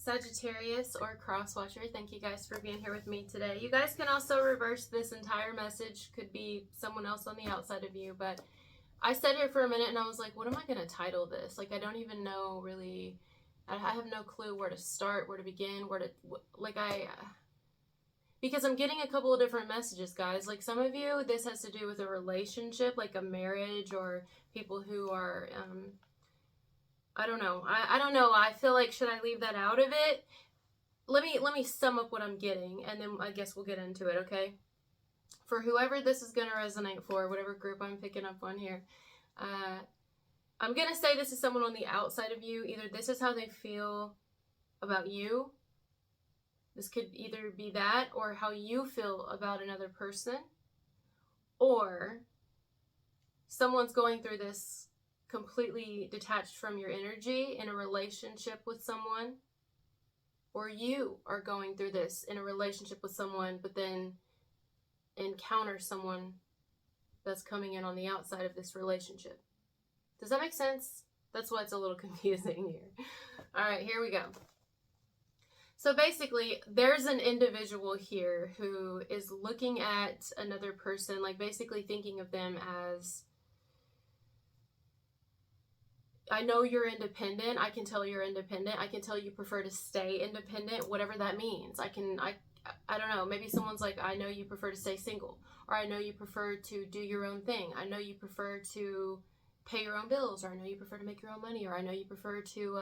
Sagittarius or cross watcher, thank you guys for being here with me today. You guys can also reverse this entire message. Could be someone else on the outside of you, but I sat here for a minute and I was like, what am I going to title this? Like, I don't even know really. I have no clue where to start, where to begin, because I'm getting a couple of different messages, guys. Like, some of you, this has to do with a relationship, like a marriage, or people who are, I don't know. I don't know. I feel like, should I leave that out of it? Let me sum up what I'm getting, and then I guess we'll get into it, okay? For whoever this is going to resonate for, whatever group I'm picking up on here, I'm going to say this is someone on the outside of you. Either this is how they feel about you. This could either be that, or how you feel about another person. Or someone's going through this completely detached from your energy in a relationship with someone, or you are going through this in a relationship with someone, but then encounter someone that's coming in on the outside of this relationship. Does that make sense? That's why it's a little confusing here. All right, here we go. So basically, there's an individual here who is looking at another person, like basically thinking of them as, I know you're independent. I can tell you're independent. I can tell you prefer to stay independent, whatever that means. I don't know. Maybe someone's like, I know you prefer to stay single, or I know you prefer to do your own thing. I know you prefer to pay your own bills, or I know you prefer to make your own money, or I know you prefer to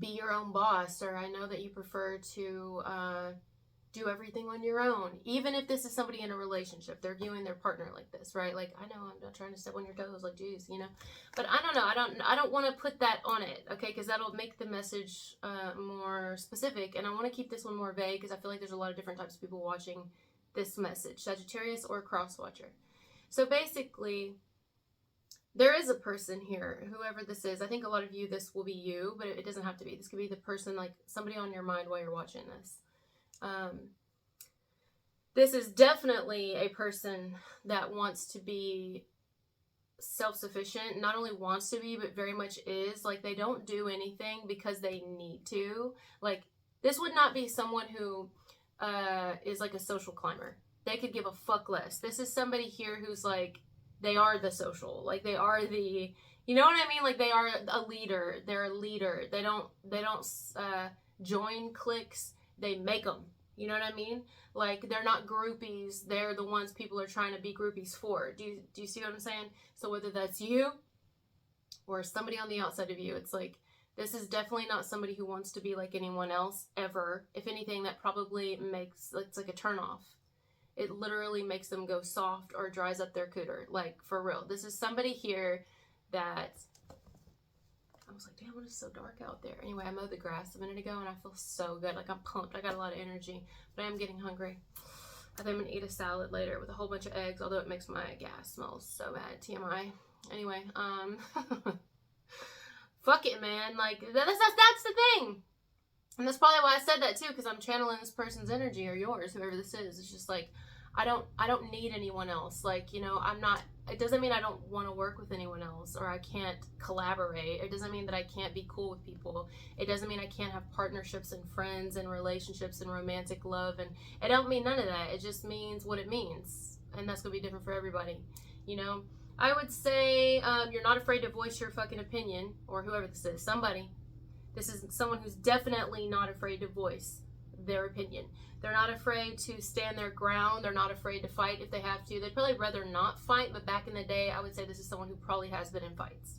be your own boss, or I know that you prefer to do everything on your own. Even if this is somebody in a relationship, they're viewing their partner like this, right? Like, I know I'm not trying to step on your toes, like, geez, you know. But I don't know. I don't want to put that on it, okay? Because that'll make the message more specific. And I want to keep this one more vague because I feel like there's a lot of different types of people watching this message, Sagittarius or cross watcher. So basically, there is a person here, whoever this is. I think a lot of you, this will be you, but it doesn't have to be. This could be the person, like somebody on your mind while you're watching this. This is definitely a person that wants to be self-sufficient. Not only wants to be, but very much is. Like, they don't do anything because they need to. Like, this would not be someone who is like a social climber. They could give a fuck less. This is somebody here who's like, they are the social. Like, they are the, you know what I mean? Like, they are a leader. They're a leader. They don't join cliques. They make them. You know what I mean? Like, they're not groupies. They're the ones people are trying to be groupies for. Do you see what I'm saying? So whether that's you or somebody on the outside of you, it's like, this is definitely not somebody who wants to be like anyone else ever. If anything, that probably makes, it's like a turnoff. It literally makes them go soft or dries up their cooter. Like, for real. This is somebody here that, I was like, damn, it is so dark out there. Anyway, I mowed the grass a minute ago and I feel so good. Like, I'm pumped. I got a lot of energy, but I am getting hungry. I think I'm going to eat a salad later with a whole bunch of eggs, although it makes my gas smell so bad. TMI. Anyway, fuck it, man. Like, that's the thing. And that's probably why I said that too, because I'm channeling this person's energy, or yours, whoever this is. It's just like, I don't need anyone else. Like, you know, it doesn't mean I don't want to work with anyone else, or I can't collaborate. It doesn't mean that I can't be cool with people. It doesn't mean I can't have partnerships and friends and relationships and romantic love. And it don't mean none of that. It just means what it means. And that's going to be different for everybody. You know, I would say you're not afraid to voice your fucking opinion, or whoever this is, somebody. This is someone who's definitely not afraid to voice their opinion. They're not afraid to stand their ground. They're not afraid to fight if they have to. They'd probably rather not fight, but back in the day, I would say this is someone who probably has been in fights.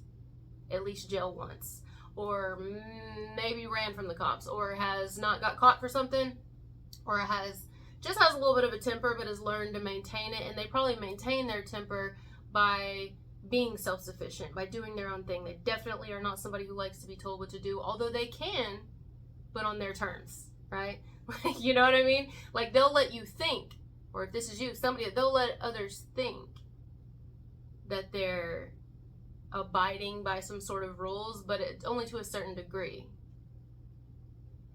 At least jail once. Or maybe ran from the cops. Or has not got caught for something. Or just has a little bit of a temper, but has learned to maintain it. And they probably maintain their temper by being self-sufficient, by doing their own thing. They definitely are not somebody who likes to be told what to do, although they can, but on their terms, right? You know what I mean? Like, they'll let you think, or if this is you, they'll let others think that they're abiding by some sort of rules, but it's only to a certain degree.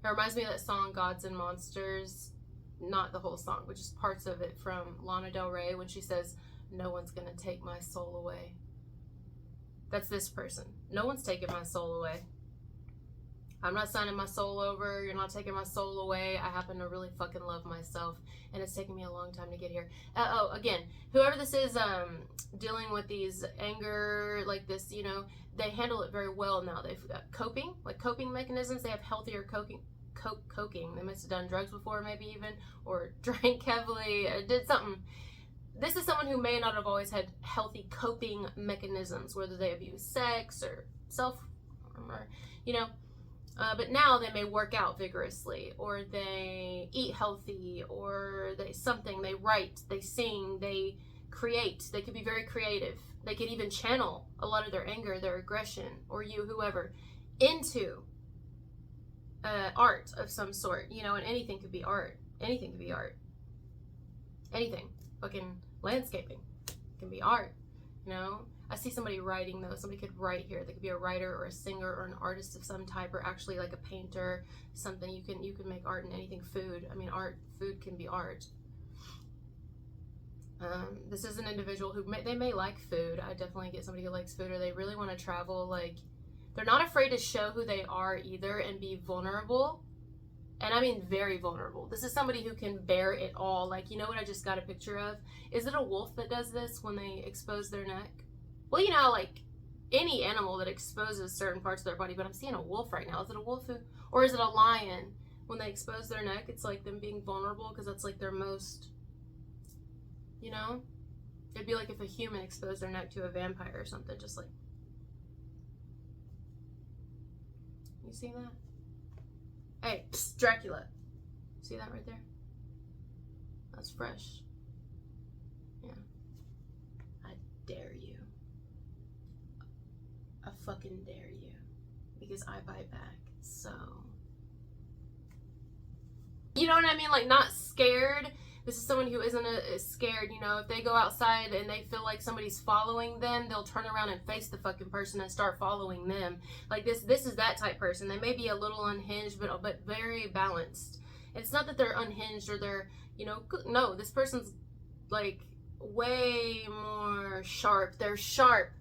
It reminds me of that song, Gods and Monsters. Not the whole song, but just parts of it, from Lana Del Rey, when she says, "No one's gonna take my soul away." That's this person. No one's taking my soul away. I'm not signing my soul over. You're not taking my soul away. I happen to really fucking love myself, and it's taken me a long time to get here. Again, whoever this is dealing with these anger like this, you know, they handle it very well now. They've got coping mechanisms. They have healthier coping. They must have done drugs before, maybe even, or drank heavily, did something. This is someone who may not have always had healthy coping mechanisms, whether they abuse sex or self-harm, or, you know. But now they may work out vigorously, or they eat healthy, or they write, they sing, they create. They could be very creative. They could even channel a lot of their anger, their aggression, or whoever, into art of some sort, you know, and anything could be art. Anything could be art. Anything. Fucking landscaping can be art, you know. I see somebody writing though. Somebody could write here. They could be a writer or a singer or an artist of some type, or actually like a painter, something. You can make art in anything. Food. I mean, food can be art. This is an individual who they may like food. I definitely get somebody who likes food, or they really want to travel. Like, they're not afraid to show who they are either and be vulnerable. And I mean very vulnerable. This is somebody who can bear it all. Like, you know what I just got a picture of? Is it a wolf that does this when they expose their neck? Well, you know, like any animal that exposes certain parts of their body, but I'm seeing a wolf right now. Is it a wolf or is it a lion? When they expose their neck, it's like them being vulnerable, because that's like their most, you know? It'd be like if a human exposed their neck to a vampire or something, just like. You see that? Hey, psst, Dracula. See that right there? That's fresh. Yeah. I dare you. I fucking dare you. Because I bite back. So. You know what I mean? Like, not scared. This is someone who isn't scared, you know. If they go outside and they feel like somebody's following them, they'll turn around and face the fucking person and start following them. Like, this is that type person. They may be a little unhinged, but very balanced. It's not that they're unhinged or they're, you know, no, this person's like way more sharp. They're sharp.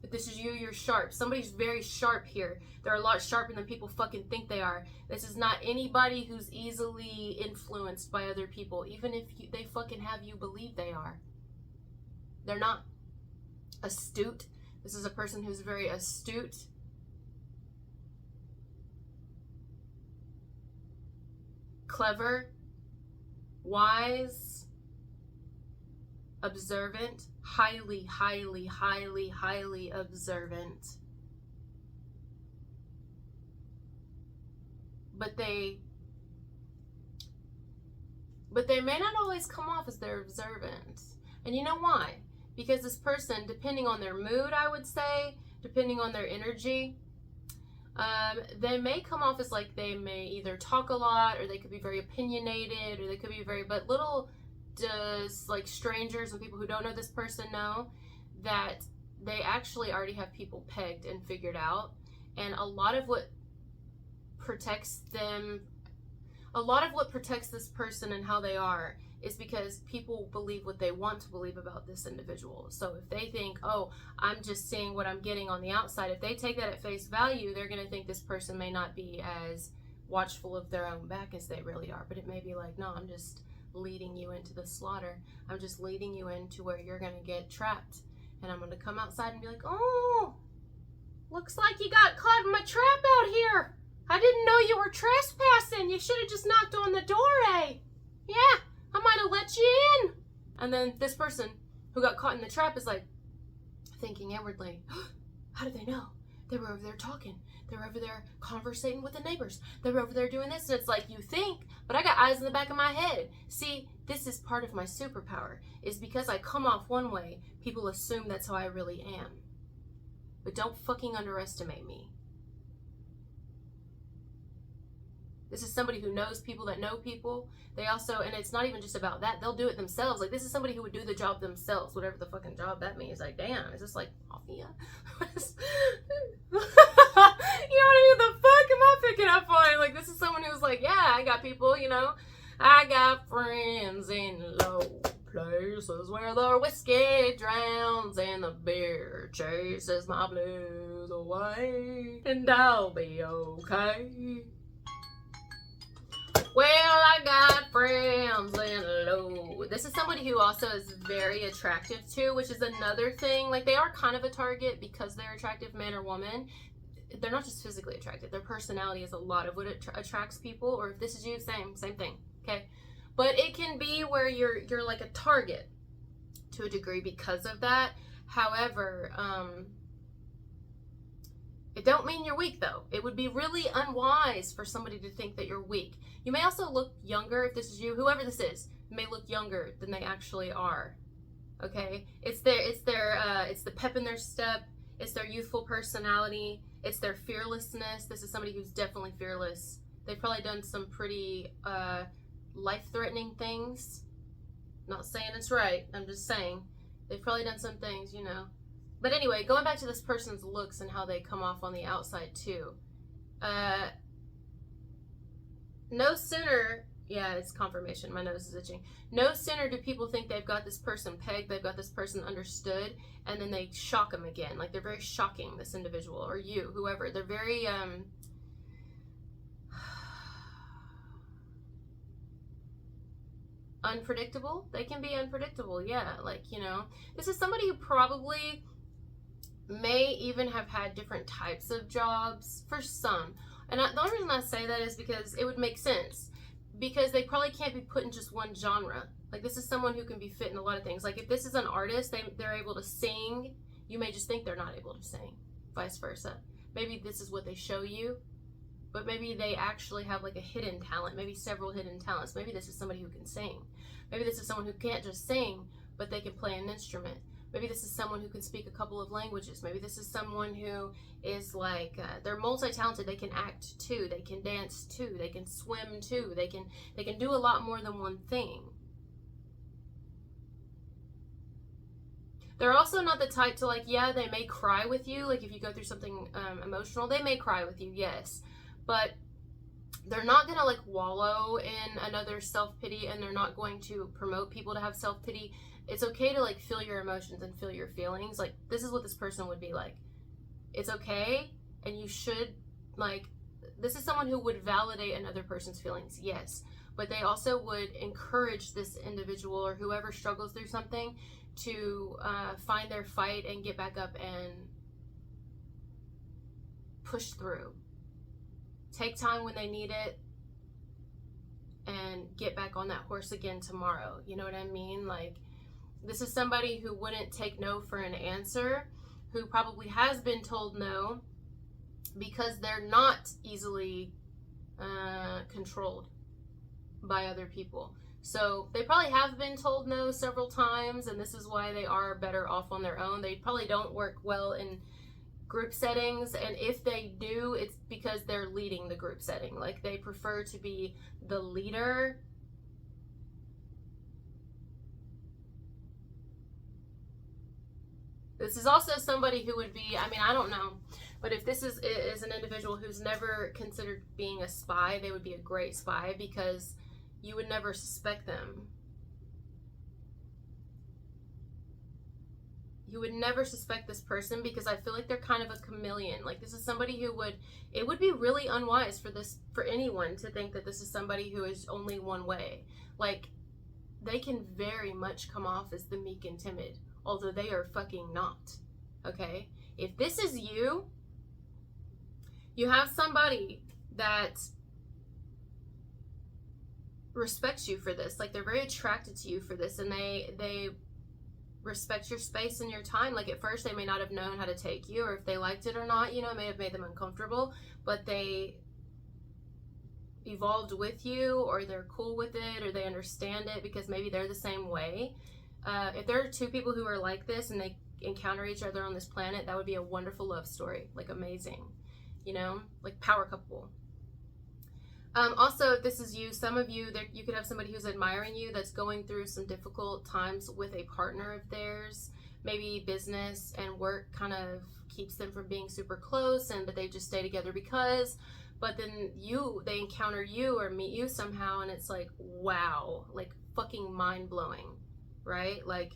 If this is you, you're sharp. Somebody's very sharp here. They're a lot sharper than people fucking think they are. This is not anybody who's easily influenced by other people, even if they fucking have you believe they are. They're not. Astute. This is a person who's very astute. Clever. Wise. Observant. Highly, highly, highly, highly observant. But they may not always come off as they're observant. And you know why? Because this person, depending on their mood, I would say, depending on their energy, they may come off as like they may either talk a lot, or they could be very opinionated, or they could be but little does like strangers and people who don't know this person know that they actually already have people pegged and figured out. And a lot of what protects this person and how they are is because people believe what they want to believe about this individual. So if they think, oh, I'm just seeing what I'm getting on the outside, if they take that at face value, they're going to think this person may not be as watchful of their own back as they really are. But it may be like, no, I'm just leading you into the slaughter. I'm just leading you into where you're going to get trapped. And I'm going to come outside and be like, oh, looks like you got caught in my trap out here. I didn't know you were trespassing. You should have just knocked on the door, eh? Yeah, I might have let you in. And then this person who got caught in the trap is like thinking inwardly, how did they know? They were over there talking. They were over there conversating with the neighbors. They were over there doing this. And it's like, you think, but I got eyes in the back of my head. See, this is part of my superpower. Is because I come off one way, people assume that's how I really am. But don't fucking underestimate me. This is somebody who knows people that know people. They also, and it's not even just about that, they'll do it themselves. Like, this is somebody who would do the job themselves, whatever the fucking job that means. Like, damn, is this like mafia? You know what I mean? The fuck am I picking up on? Like, this is someone who's like, yeah, I got people, you know. I got friends in low Places where the whiskey drowns and the beer chases my blues away, and I'll be okay. Well, I got friends in low. This is somebody who also is very attractive too, which is another thing. Like, they are kind of a target because they're attractive, man or woman. They're not just physically attractive. Their personality is a lot of what attracts people. Or if this is you, same thing. Okay, but it can be where you're like a target to a degree because of that. However, it don't mean you're weak though. It would be really unwise for somebody to think that you're weak. You may also look younger, if this is you, whoever this is, may look younger than they actually are. Okay? It's the pep in their step, it's their youthful personality, it's their fearlessness. This is somebody who's definitely fearless. They've probably done some pretty life-threatening things. Not saying it's right, I'm just saying. They've probably done some things, you know. But anyway, going back to this person's looks and how they come off on the outside too. No sooner, yeah, it's confirmation, my nose is itching. No sooner do people think they've got this person pegged, they've got this person understood, and then they shock them again. Like, they're very shocking, this individual, or you, whoever. They're very, unpredictable. They can be unpredictable, yeah. Like, you know, this is somebody who probably may even have had different types of jobs for some. And the only reason I say that is because it would make sense. Because they probably can't be put in just one genre. Like, this is someone who can be fit in a lot of things. Like, if this is an artist, they're able to sing, you may just think they're not able to sing. Vice versa. Maybe this is what they show you, but maybe they actually have like a hidden talent, maybe several hidden talents. Maybe this is somebody who can sing. Maybe this is someone who can't just sing, but they can play an instrument. Maybe this is someone who can speak a couple of languages. Maybe this is someone who is like, they're multi-talented. They can act too. They can dance too. They can swim too. They can do a lot more than one thing. They're also not the type to, like, yeah, they may cry with you. Like, if you go through something emotional, they may cry with you, yes. But they're not going to, like, wallow in another self-pity, and they're not going to promote people to have self-pity. It's okay to, like, feel your emotions and feel your feelings. Like, this is what this person would be like. It's okay, and you should, like, this is someone who would validate another person's feelings, yes. But they also would encourage this individual or whoever struggles through something to find their fight and get back up and push through. Take time when they need it and get back on that horse again tomorrow. You know what I mean? Like, this is somebody who wouldn't take no for an answer, who probably has been told no because they're not easily controlled by other people. So they probably have been told no several times, and this is why they are better off on their own. They probably don't work well in group settings, and if they do, it's because they're leading the group setting. Like, they prefer to be the leader. This is also somebody who would be, I mean, I don't know, but if this is an individual who's never considered being a spy, they would be a great spy because you would never suspect them. You would never suspect this person because I feel like they're kind of a chameleon. Like, this is somebody who it would be really unwise for anyone to think that this is somebody who is only one way. Like, they can very much come off as the meek and timid, although they are fucking not. Okay? If this is you, you have somebody that respects you for this. Like, they're very attracted to you for this, and they respect your space and your time. Like, at first they may not have known how to take you, or if they liked it or not, you know, it may have made them uncomfortable, but they evolved with you, or they're cool with it, or they understand it because maybe they're the same way. If there are two people who are like this and they encounter each other on this planet, that would be a wonderful love story. Like, amazing, you know, like power couple. Also, if this is you, some of you, you could have somebody who's admiring you that's going through some difficult times with a partner of theirs. Maybe business and work kind of keeps them from being super close, but they just stay together because. But then they encounter you or meet you somehow, and it's like, wow, like fucking mind blowing. right? Like,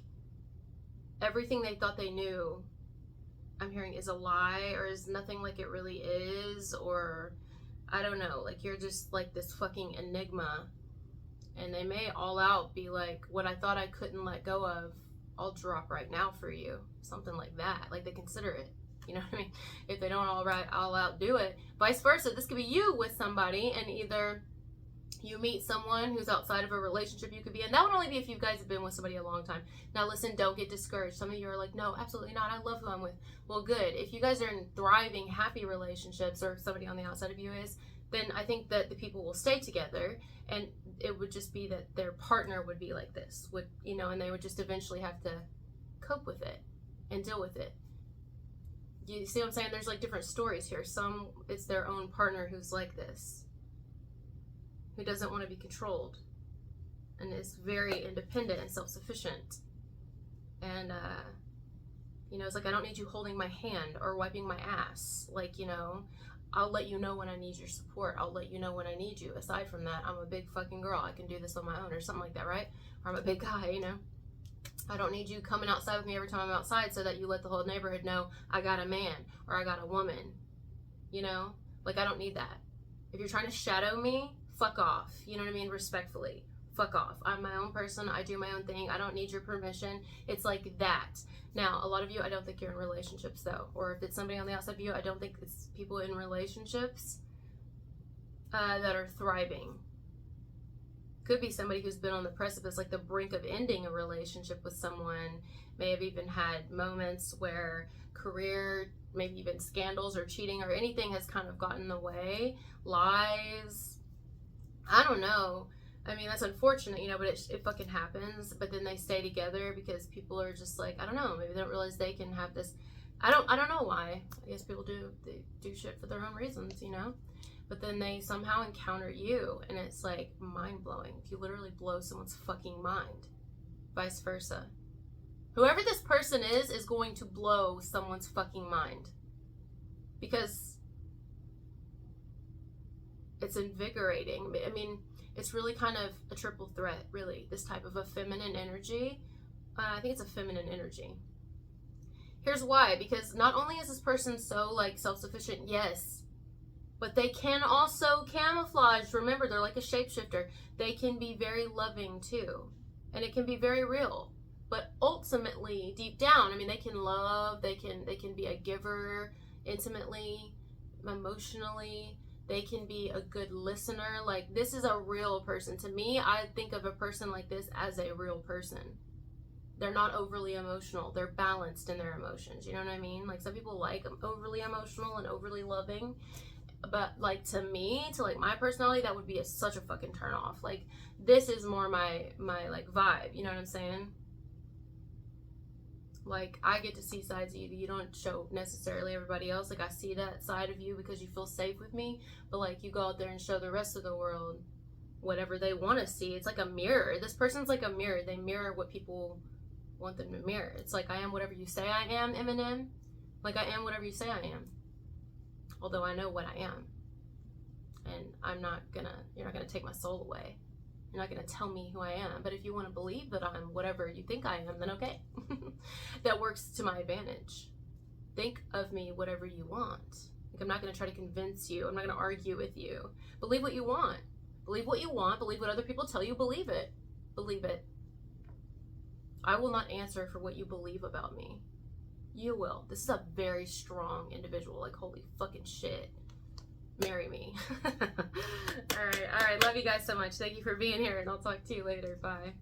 everything they thought they knew, I'm hearing, is a lie, or is nothing like it really is, or I don't know, like, you're just like this fucking enigma. And they may all out be like, what I thought I couldn't let go of, I'll drop right now for you. Something like that. Like, they consider it. You know what I mean? If they don't all out do it. Vice versa. This could be you with somebody, and either you meet someone who's outside of a relationship you could be in. That would only be if you guys have been with somebody a long time. Now listen, don't get discouraged. Some of you are like, no, absolutely not. I love who I'm with. Well, good. If you guys are in thriving, happy relationships, or somebody on the outside of you is, then I think that the people will stay together, and it would just be that their partner would be like this, would, you know, and they would just eventually have to cope with it and deal with it. You see what I'm saying? There's like different stories here. Some, it's their own partner who's like this, who doesn't want to be controlled and is very independent and self-sufficient. And, you know, it's like, I don't need you holding my hand or wiping my ass. Like, you know, I'll let you know when I need your support. I'll let you know when I need you. Aside from that, I'm a big fucking girl. I can do this on my own, or something like that, right? Or I'm a big guy, you know? I don't need you coming outside with me every time I'm outside so that you let the whole neighborhood know I got a man or I got a woman, you know? Like, I don't need that. If you're trying to shadow me, fuck off. You know what I mean? Respectfully. Fuck off. I'm my own person. I do my own thing. I don't need your permission. It's like that. Now, a lot of you, I don't think you're in relationships, though. Or if it's somebody on the outside of you, I don't think it's people in relationships that are thriving. Could be somebody who's been on the precipice, like the brink of ending a relationship with someone. May have even had moments where career, maybe even scandals or cheating or anything has kind of gotten in the way. Lies. I don't know. I mean, that's unfortunate, you know, but it fucking happens. But then they stay together because people are just like, I don't know, maybe they don't realize they can have this. I don't know why. I guess people they do shit for their own reasons, you know? But then they somehow encounter you, and it's like mind-blowing. You literally blow someone's fucking mind. Vice versa. Whoever this person is going to blow someone's fucking mind. Because it's invigorating. I mean, it's really kind of a triple threat, really. This type of a feminine energy. I think it's a feminine energy. Here's why. Because not only is this person so, like, self-sufficient, yes, but they can also camouflage. Remember, they're like a shapeshifter. They can be very loving too. And it can be very real. But ultimately, deep down, I mean, they can love, they can be a giver intimately, emotionally. They can be a good listener. Like, this is a real person. To me, I think of a person like this as a real person. They're not overly emotional. They're balanced in their emotions. You know what I mean? Like, some people like overly emotional and overly loving. But, like, to me, to, like, my personality, that would be such a fucking turn off. Like, this is more my like, vibe. You know what I'm saying? Like, I get to see sides of you that you don't show necessarily everybody else. Like, I see that side of you because you feel safe with me. But, like, you go out there and show the rest of the world whatever they want to see. It's like a mirror. This person's like a mirror. They mirror what people want them to mirror. It's like, I am whatever you say I am, Eminem. Like, I am whatever you say I am. Although I know what I am. And you're not gonna take my soul away. You're not gonna tell me who I am. But if you want to believe that I'm whatever you think I am, then okay. That works to my advantage. Think of me whatever you want. Like, I'm not gonna try to convince you. I'm not gonna argue with you. Believe what you want. Believe what you want. Believe what other people tell you. Believe it. Believe it. I will not answer for what you believe about me. You will. This is a very strong individual. Like, holy fucking shit. Marry me. All right. Love you guys so much. Thank you for being here, and I'll talk to you later. Bye.